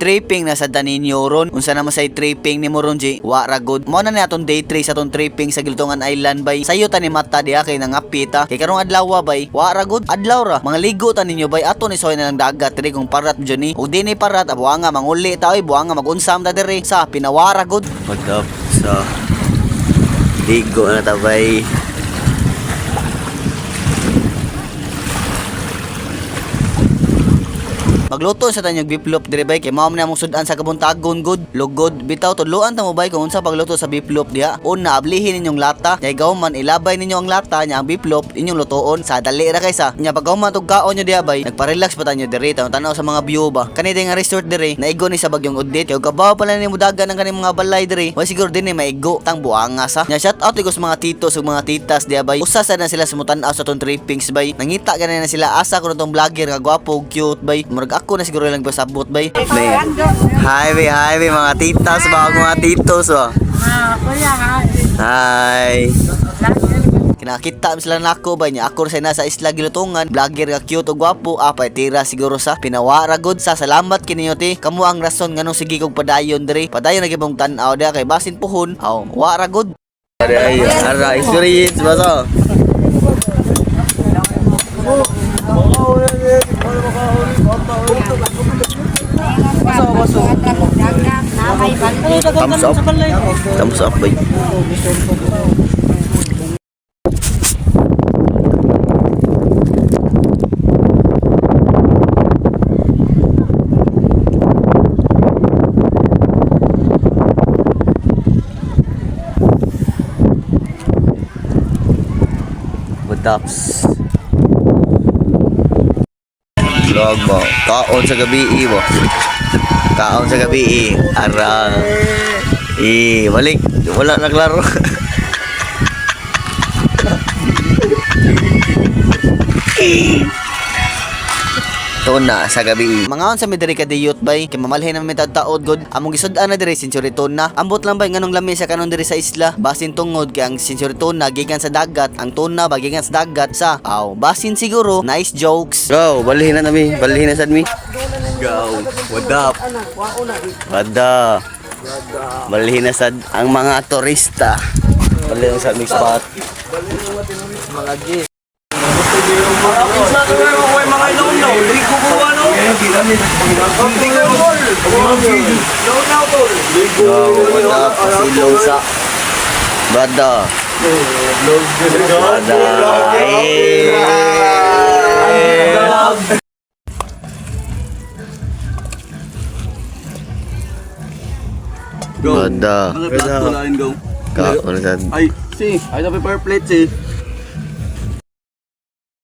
Tripping na sa Daninyo ron. Unsa naman say tripping ni mo ron, G? Wa ra good. Mao na ni atong day 3 sa atong tripping sa Giltungan Island bay. Sayo ta ni mata diha kay nangapita. Kay karong adlaw bay, wa ra good. Adlaw ra. Mga ligo ta ninyo bay ato ni soy na lang dagat diri kung parat dyan ni. Ug dinhi parat buanga manguli ta oy, buanga magunsam ta diri sa pinawara good. What up sa ligo na ta bay. Magluto sa tanyog biplop dire bay kay mao man among sudan sa kabuntagon good. Lugod bitaw tudloan ta mo bay kung unsa pagluto sa biplop diha. Una ablihin ninyong lata, kay gawman ilabay ninyo ang lata nya ang biplop inyong lutoon sa dali ra kaysa. Nya pag gawman tug kaon nyo diha bay, nagpa-relax pa tanyo dire tanaw sa mga view ba. Kani nga resort dire, naigo ni sa bagyong Udit. Kay kabaw pala ni mudagan ang kaning mga balay dire. Wa siguro din ni maigo tang buanga sa. Nya shout out igos mga titos ug mga titas diha bay. Usa sa na sila sumutan-aw sa tong trippings bay. Nangita gani na sila asa ko tong vlogger nga gwapo, cute bay. Murag ako na siguro lang pasabot bay. Hi bay mga titas ba mga titos ba. Kuya Hi. Kinakita sila nako ba niya ako sa nasa isla Gilutungan, vlogger nga cute ug gwapo, apay tira siguro sa pinawara good sa salamat kininyo ti. Kamo ang rason nganong sige kog padayon diri. Padayon na gibong tan-aw diha kay basin puhon. Aw, wara good. Ay, ara experience ba so? Thumbs up. Thumbs up bay. Daps vlog mo kaon sa gabi mo kaon sa gabi arang balik wala naglaro tuna sa gabi mangaon sa midiri ka diyot bay kay mamalhin na mitad taod god among gisud-an na diri Century tuna ambot lang bay nganong lami sa kanon diri sa isla basin tungod kay ang Century tuna gikan sa dagat ang tuna bagikan sa dagat sa basin siguro nice jokes go balhin na sad mi go what up bada balhin na sad ang mga turista balhin sa mix spot mga gis silong sa bada bada Go. kaon sad Ay, si. Ay, na paper plate si.